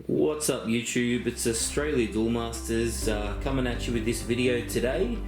What's up YouTube, it's Australia Duel Masters coming at you with this video today.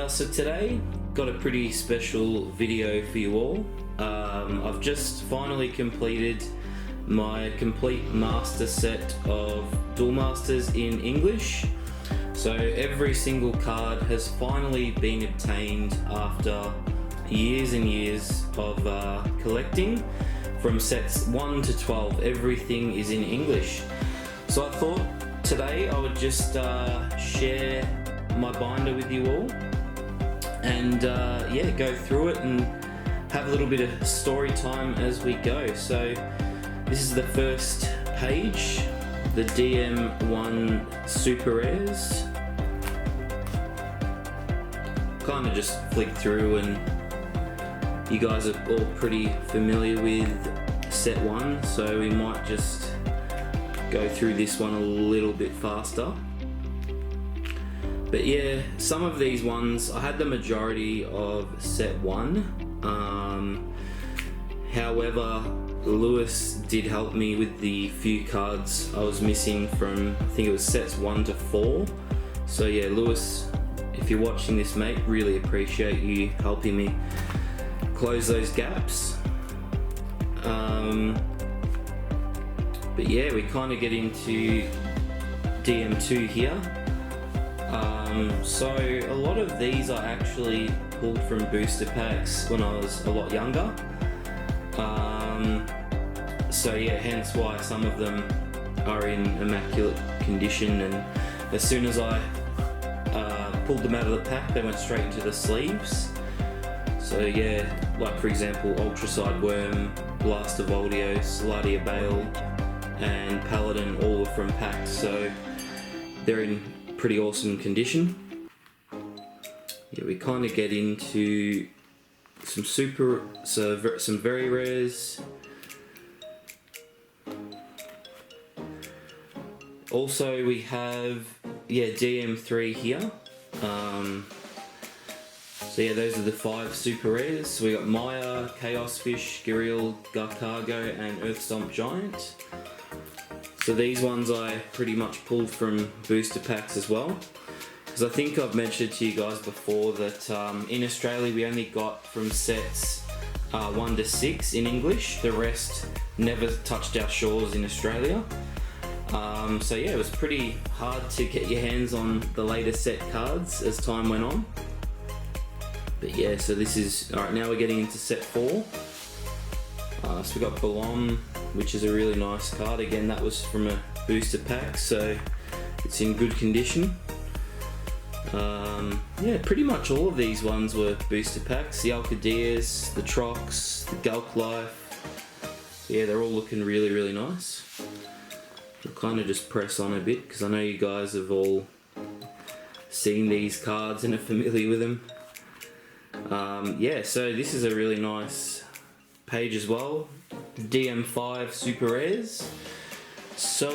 So today, got a pretty special video for you all. I've just finally completed my complete master set of Duel Masters in English. So every single card has finally been obtained after years and years of collecting. From sets 1 to 12, everything is in English. So I thought today I would just share my binder with you all and yeah, go through it and have a little bit of story time as we go. So this is the first page, the DM-01 Super Rares. Kind of just flick through, and you guys are all pretty familiar with set 1, so we might just go through this one a little bit faster. But yeah, some of these ones, I had the majority of set 1. However, Lewis did help me with the few cards I was missing from, I think it was sets 1 to 4. So yeah, Lewis, if you're watching this, mate, really appreciate you helping me close those gaps. But yeah, we kind of get into DM-2 here. So a lot of these I actually pulled from booster packs when I was a lot younger. So yeah, hence why some of them are in immaculate condition, and as soon as I pulled them out of the pack, they went straight into the sleeves. So yeah, like for example, Ultraside Worm, Blast of Voldio, Saladia Bale, and Paladin, all were from packs, so they're in pretty awesome condition. Yeah, we kind of get into some some very rares. Also, we have DM-3 here. So yeah, those are the 5 super rares. So we got Maya, Chaos Fish, Giril, Garcargo, and Earthstomp Giant. So these ones I pretty much pulled from booster packs as well, because I think I've mentioned to you guys before that in Australia we only got from sets 1 to 6 in English. The rest never touched our shores in Australia. So yeah, it was pretty hard to get your hands on the later set cards as time went on. But yeah, so this is, alright, now we're getting into set 4. So we got Balom, which is a really nice card. Again, that was from a booster pack, so it's in good condition. Yeah, pretty much all of these ones were booster packs. The Alcadias, the Trox, the Gulk Life. So yeah, they're all looking really, really nice. We'll kind of just press on a bit, because I know you guys have all seen these cards and are familiar with them. Yeah, so this is a really nice page as well. DM-5 Super Rares. So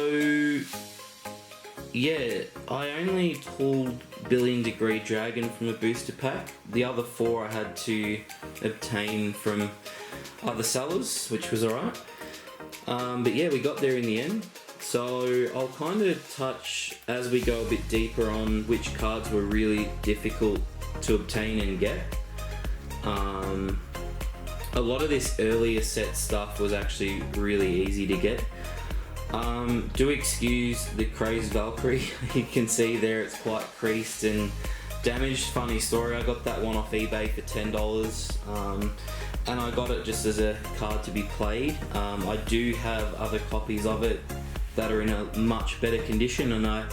yeah, I only pulled Billion Degree Dragon from a booster pack. The other 4 I had to obtain from other sellers, which was alright. But yeah, we got there in the end. So I'll kind of touch as we go a bit deeper on which cards were really difficult to obtain and get. A lot of this earlier set stuff was actually really easy to get. Do excuse the Crazed Valkyrie. You can see there it's quite creased and damaged. Funny story, I got that one off eBay for $10, and I got it just as a card to be played. I do have other copies of it that are in a much better condition, and I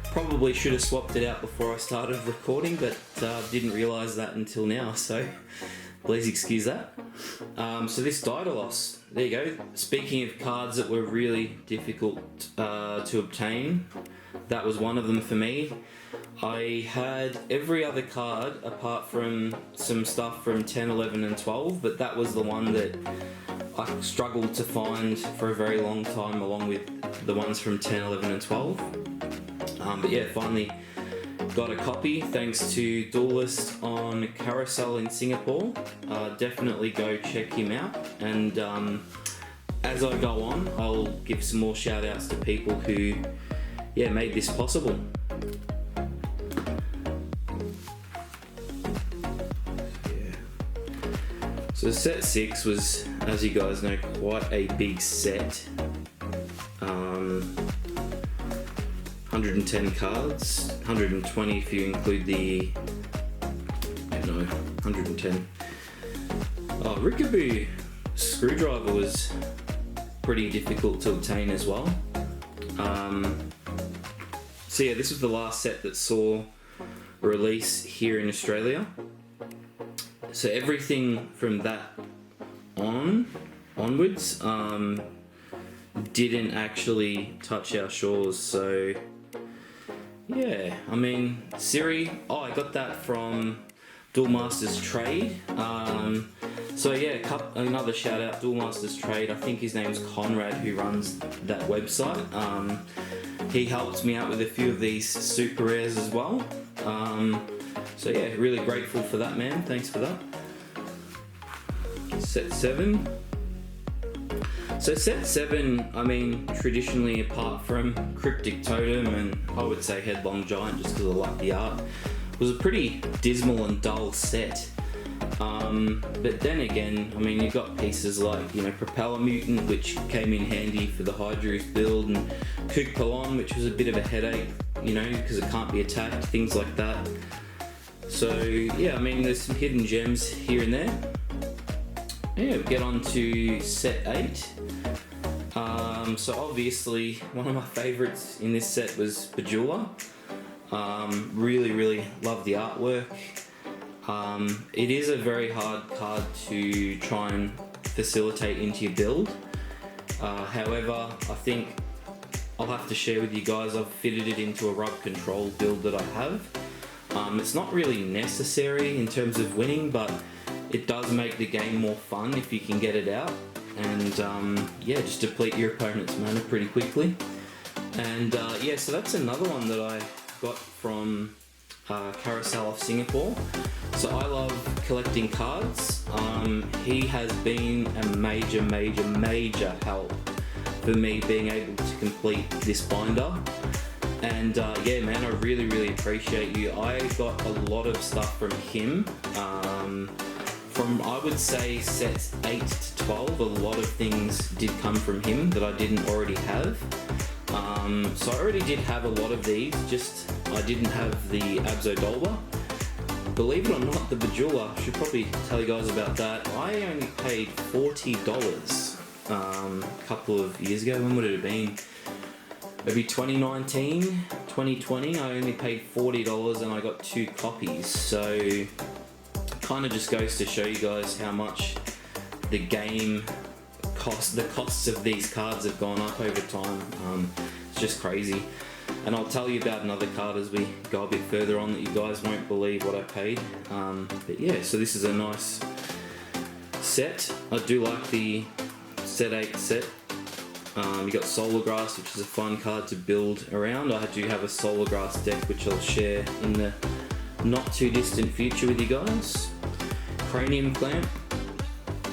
probably should have swapped it out before I started recording, but didn't realise that until now, so please excuse that. So this Daedalus, there you go. Speaking of cards that were really difficult to obtain, that was one of them for me. I had every other card apart from some stuff from 10, 11 and 12, but that was the one that I struggled to find for a very long time, along with the ones from 10, 11 and 12. But yeah, finally got a copy thanks to Duelist on Carousell in Singapore. Definitely go check him out, and as I go on, I'll give some more shout outs to people who, yeah, made this possible. So set 6 was, as you guys know, quite a big set. 110 cards, 120 if you include the, no, 110. Oh, Rickaby Screwdriver was pretty difficult to obtain as well. So yeah, this was the last set that saw release here in Australia. So everything from that onwards didn't actually touch our shores. So yeah, I mean, Siri, oh, I got that from Duel Masters Trade. So yeah, another shout out, Duel Masters Trade. I think his name's Conrad, who runs that website. He helped me out with a few of these super rares as well. So yeah, really grateful for that, man. Thanks for that. Set 7. So set 7, I mean, traditionally, apart from Cryptic Totem and I would say Headlong Giant, just because I like the art, was a pretty dismal and dull set. But then again, I mean, you've got pieces like, you know, Propeller Mutant, which came in handy for the Hydrus build, and Kook Palon, which was a bit of a headache, you know, because it can't be attacked, things like that. So yeah, I mean, there's some hidden gems here and there. Yeah, we get on to set 8. So obviously, one of my favourites in this set was Bejeweled. Really love the artwork. It is a very hard card to try and facilitate into your build. However, I think I'll have to share with you guys, I've fitted it into a rub control build that I have. It's not really necessary in terms of winning, but it does make the game more fun if you can get it out. And yeah, just deplete your opponent's mana pretty quickly. And yeah, so that's another one that I got from Carousell Singapore. So I love collecting cards. He has been a major help for me being able to complete this binder. And yeah, man, I really appreciate you. I got a lot of stuff from him. From, I would say, sets 8 to 12, a lot of things did come from him that I didn't already have. So I already did have a lot of these, just I didn't have the Abzodolba. Believe it or not, the Bejeweled, I should probably tell you guys about that. I only paid $40 a couple of years ago. When would it have been? Maybe 2019, 2020. I only paid $40 and I got 2 copies. So kind of just goes to show you guys how much the game cost, the costs of these cards have gone up over time. It's just crazy. And I'll tell you about another card as we go a bit further on that you guys won't believe what I paid. But yeah, so this is a nice set. I do like the set 8 set. You got Solar Grass, which is a fun card to build around. I do have a Solar Grass deck which I'll share in the not too distant future with you guys. Cranium Clamp,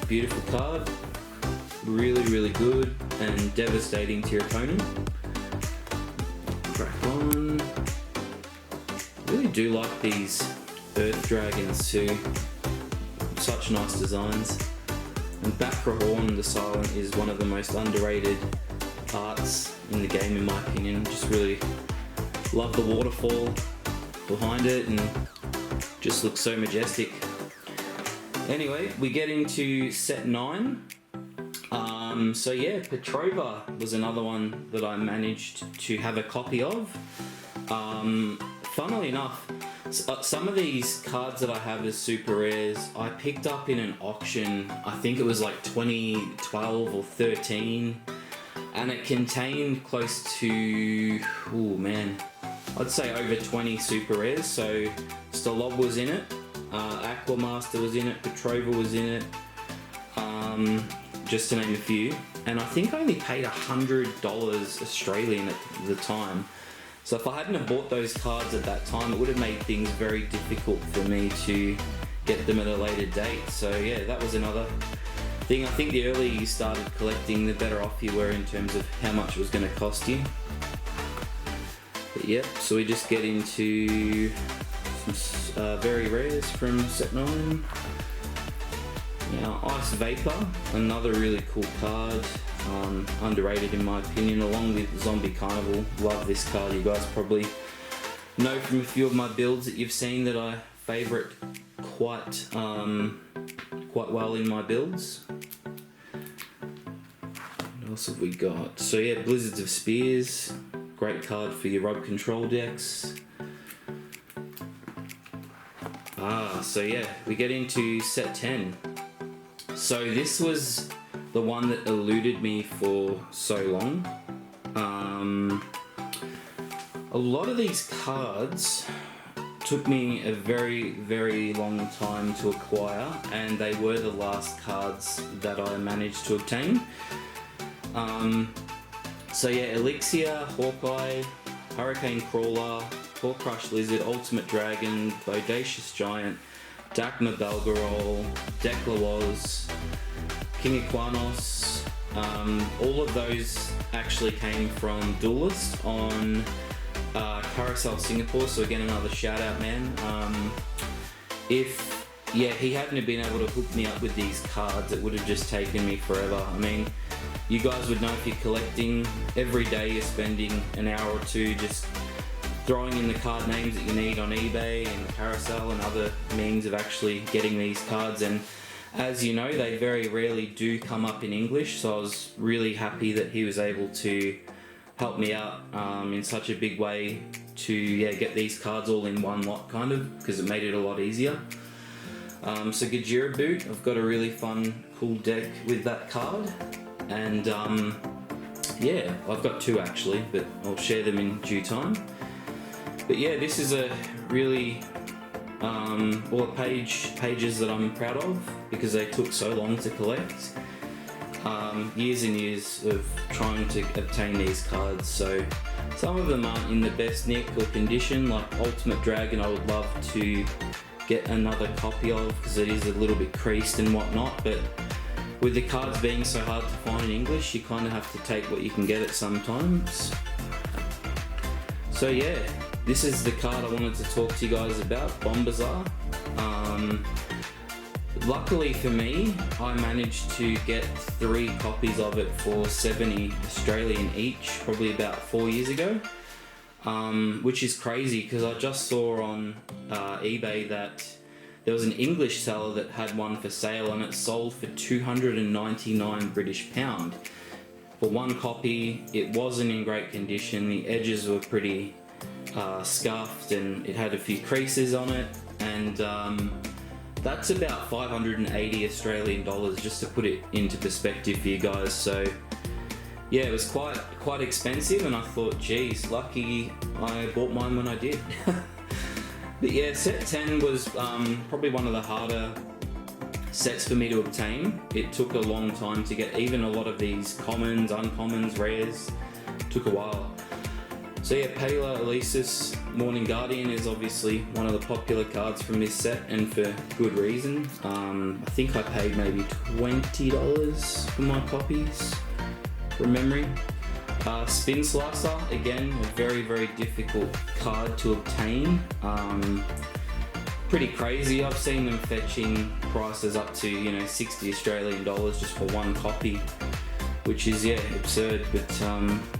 beautiful card, really good and devastating to your opponent. Crack on. Really do like these Earth Dragons too, such nice designs. And Bakrahorn the Silent is one of the most underrated arts in the game in my opinion. Just really love the waterfall behind it and just looks so majestic. Anyway, we get into set 9. So yeah, Petrova was another one that I managed to have a copy of. Funnily enough, some of these cards that I have as super rares, I picked up in an auction, I think it was like 2012 or 13, and it contained close to, oh man, I'd say over 20 super rares. So Stolob was in it, Aquamaster was in it, Petrova was in it, just to name a few. And I think I only paid $100 Australian at the time. So if I hadn't have bought those cards at that time, it would have made things very difficult for me to get them at a later date. So yeah, that was another I think the earlier you started collecting, the better off you were in terms of how much it was going to cost you. But yep, so we just get into some very rares from set 9. Now, Ice Vapor, another really cool card, underrated in my opinion, along with Zombie Carnival. Love this card. You guys probably know from a few of my builds that you've seen that I favourite quite well in my builds. What else have we got? So yeah, Blizzards of Spears, great card for your Rob control decks. So yeah, we get into set 10. So this was the one that eluded me for so long. A lot of these cards took me a very, very long time to acquire, and they were the last cards that I managed to obtain. So yeah, Elixir, Hawkeye, Hurricane Crawler, Crush Lizard, Ultimate Dragon, Bodacious Giant, Dakma Belgarol, Declawoz, King Equanos. All of those actually came from Duelist on Carousell Singapore, so again another shout out, man. If he hadn't have been able to hook me up with these cards, it would have just taken me forever. I mean, you guys would know if you're collecting, every day you're spending an hour or two just throwing in the card names that you need on eBay and Carousell and other means of actually getting these cards, and as you know, they very rarely do come up in English, so I was really happy that he was able to help me out in such a big way to get these cards all in one lot, kind of, because it made it a lot easier. So Gajira Boot, I've got a really fun, cool deck with that card, and I've got 2 actually, but I'll share them in due time. But yeah, this is a really all pages that I'm proud of because they took so long to collect. Years and years of trying to obtain these cards, so some of them aren't in the best nick or condition. Like Ultimate Dragon, I would love to get another copy of because it is a little bit creased and whatnot, but with the cards being so hard to find in English, you kind of have to take what you can get at sometimes. So yeah, this is the card I wanted to talk to you guys about, Bombazar. Luckily for me, I managed to get 3 copies of it for 70 Australian each, probably about 4 years ago, which is crazy because I just saw on eBay that there was an English seller that had one for sale and it sold for 299 British pound. For 1 copy, it wasn't in great condition, the edges were pretty scuffed and it had a few creases on it, and that's about 580 Australian dollars, just to put it into perspective for you guys. So yeah, it was quite expensive, and I thought, geez, lucky I bought mine when I did. But yeah, set 10 was probably one of the harder sets for me to obtain. It took a long time to get even a lot of these commons, uncommons, rares. Took a while. So yeah, Pela Elisis Morning Guardian is obviously one of the popular cards from this set, and for good reason. I think I paid maybe $20 for my copies, from memory. Spin Slicer, again, a very, very difficult card to obtain. Pretty crazy. I've seen them fetching prices up to 60 Australian dollars just for 1 copy, which is absurd, but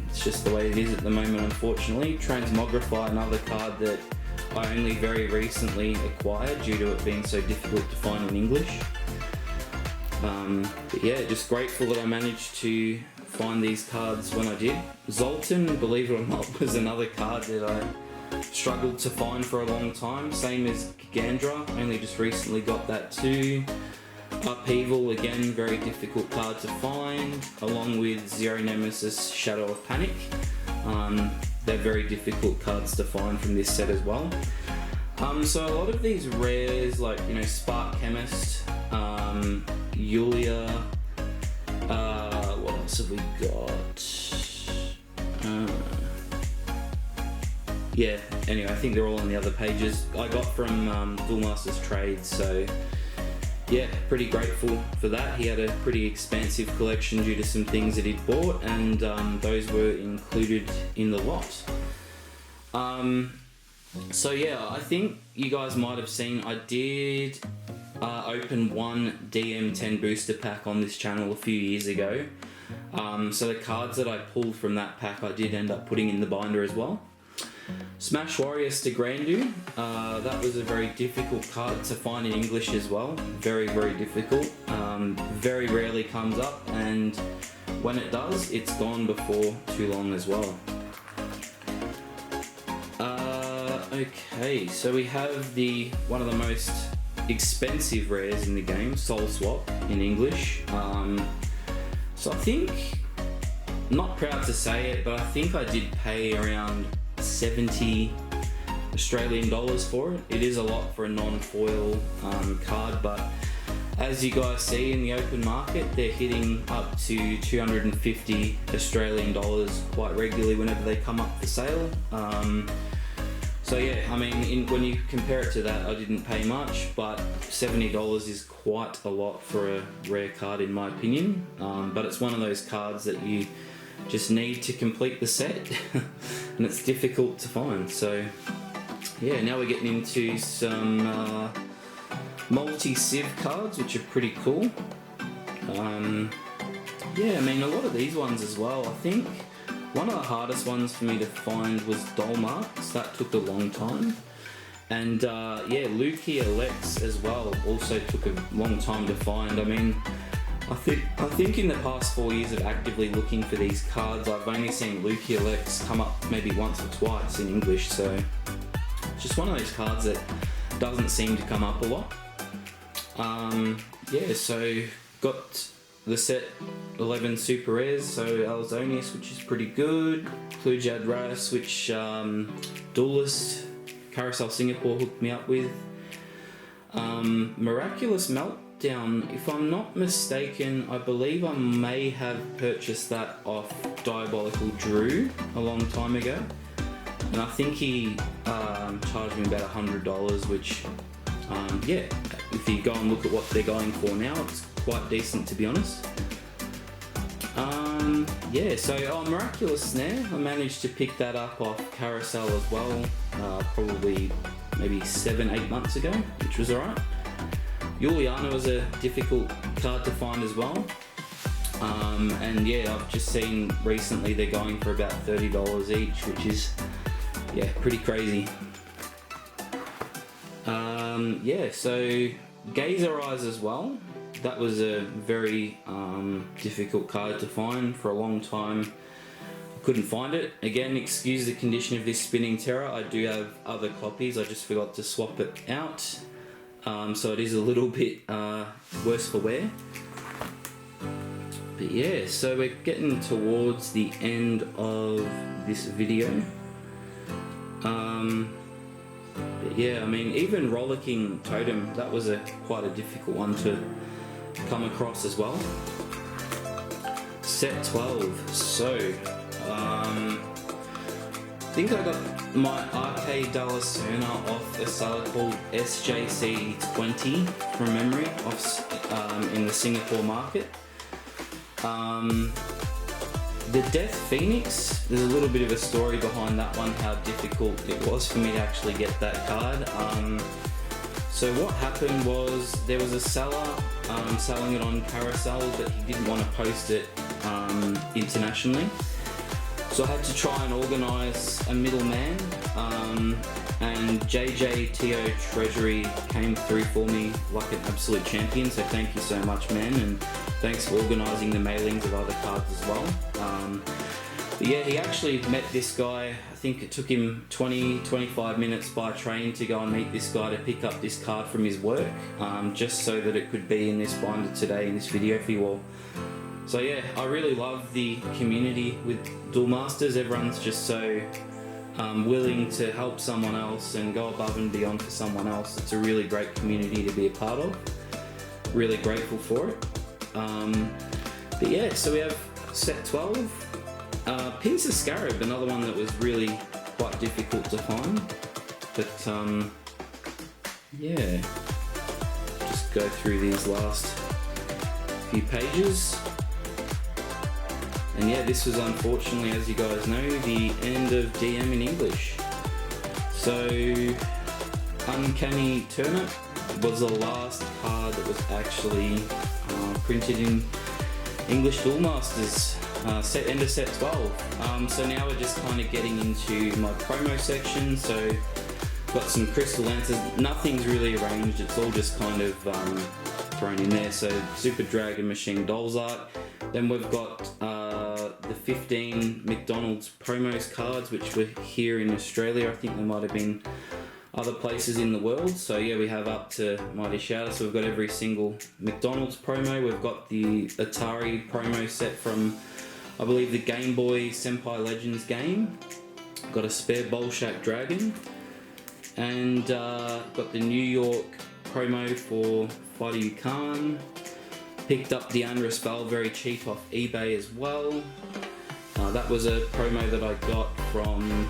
it's just the way it is at the moment, unfortunately. Transmogrify, another card that I only very recently acquired due to it being so difficult to find in English. But yeah, just grateful that I managed to find these cards when I did. Zoltan, believe it or not, was another card that I struggled to find for a long time. Same as Gigandra, only just recently got that too. Upheaval, again, very difficult card to find, along with Zero Nemesis, Shadow of Panic. They're very difficult cards to find from this set as well. So a lot of these rares, like Spark Chemist, Yulia, what else have we got? Anyway, I think they're all on the other pages. I got from Duel Masters Trade, so yeah, pretty grateful for that. He had a pretty expansive collection due to some things that he'd bought, and those were included in the lot. So yeah, I think you guys might have seen I did open one DM-10 booster pack on this channel a few years ago. So the cards that I pulled from that pack I did end up putting in the binder as well. Smash Warriors to Grandu, that was a very difficult card to find in English as well. Very, very difficult. Very rarely comes up, and when it does, it's gone before too long as well. Okay, so we have one of the most expensive rares in the game, Soul Swap in English. So I think, not proud to say it, but I think I did pay around 70 Australian dollars for it. It is a lot for a non-foil card, but as you guys see in the open market, they're hitting up to 250 Australian dollars quite regularly whenever they come up for sale. So yeah, I mean, when you compare it to that, I didn't pay much, but $70 is quite a lot for a rare card in my opinion. But it's one of those cards that you just need to complete the set, and it's difficult to find. So yeah, now we're getting into some multi-civ cards, which are pretty cool. Yeah, I mean, a lot of these ones as well. I think one of the hardest ones for me to find was Dolmarks. That took a long time. And yeah, Luki Alex as well also took a long time to find. I mean, I think in the past 4 years of actively looking for these cards, I've only seen Luki Alex come up maybe once or twice in English, so it's just one of those cards that doesn't seem to come up a lot. Yeah, so got the set 11 super rares, so Alzonius, which is pretty good, Klujad Ras, which Duelist, Carousell Singapore hooked me up with, Miraculous Meltdown, if I'm not mistaken, I believe I may have purchased that off Diabolical Drew a long time ago, and I think he charged me about $100, which yeah, if you go and look at what they're going for now, it's quite decent to be honest. Yeah, so Miraculous Snare, I managed to pick that up off Carousell as well, probably maybe 7-8 months ago, which was alright. Juliana was a difficult card to find as well. And yeah, I've just seen recently they're going for about $30 each, which is, yeah, pretty crazy. Yeah, so Gazer Eyes as well. That was a very difficult card to find for a long time. I couldn't find it. Again, excuse the condition of this Spinning Terror. I do have other copies. I just forgot to swap it out. So it is a little bit worse for wear. But yeah, so we're getting towards the end of this video. But yeah, I mean, even Rollicking Totem, that was quite a difficult one to come across as well. Set 12, so I think I got my Arcade Dalasuna off a seller called SJC20 from memory, off in the Singapore market. The Death Phoenix, there's a little bit of a story behind that one, how difficult it was for me to actually get that card. So what happened was there was a seller selling it on Carousell, but he didn't want to post it internationally. So I had to try and organise a middleman, and JJTO Treasury came through for me like an absolute champion, so thank you so much, man, and thanks for organising the mailings of other cards as well. But yeah, he actually met this guy. I think it took him 20-25 minutes by train to go and meet this guy to pick up this card from his work, just so that it could be in this binder today in this video for you all. So yeah, I really love the community with Duel Masters. Everyone's just so willing to help someone else and go above and beyond for someone else. It's a really great community to be a part of. Really grateful for it. But yeah, so we have set 12. Pincer Scarab, another one that was really quite difficult to find. But yeah, just go through these last few pages. And yeah, this was unfortunately, as you guys know, the end of DM in English. So Uncanny Turnip was the last card that was actually printed in English Duel Masters, end of set 12. So now we're just kind of getting into my promo section. So got some Crystal Lancers, nothing's really arranged, it's all just kind of thrown in there. So Super Dragon Machine Dolls art. Then we've got the 15 McDonald's promos cards, which were here in Australia. I think there might have been other places in the world. So yeah, we have up to Mighty Shouter. So we've got every single McDonald's promo. We've got the Atari promo set from, I believe, the Game Boy Senpai Legends game. Got a spare Bolshak Dragon. And got the New York promo for Fighter You Khan. Picked up the Unrest Val very cheap off eBay as well. That was a promo that I got from,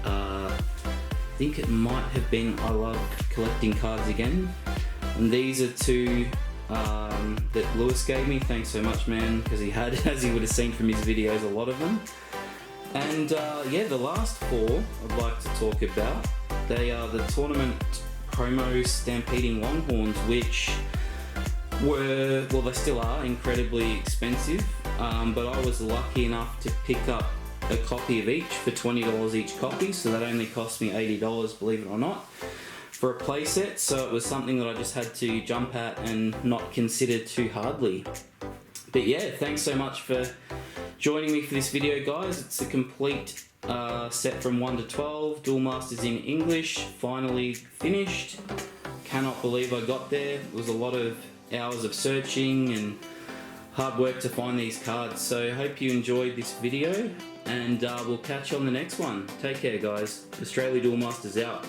I think it might have been I Love Collecting Cards again. And these are two that Lewis gave me. Thanks so much, man, because he had, as he would have seen from his videos, a lot of them. And yeah, the last four I'd like to talk about. They are the tournament promo Stampeding Longhorns, which were, well, they still are incredibly expensive, but I was lucky enough to pick up a copy of each for $20 each copy, so that only cost me $80, believe it or not, for a playset. So it was something that I just had to jump at and not consider too hardly. But yeah, thanks so much for joining me for this video, guys. It's a complete set from 1 to 12, Duel Masters in English, finally finished. Cannot believe I got there. It was a lot of hours of searching and hard work to find these cards. So I hope you enjoyed this video, and we'll catch you on the next one. Take care, guys. Australia Duel Masters out.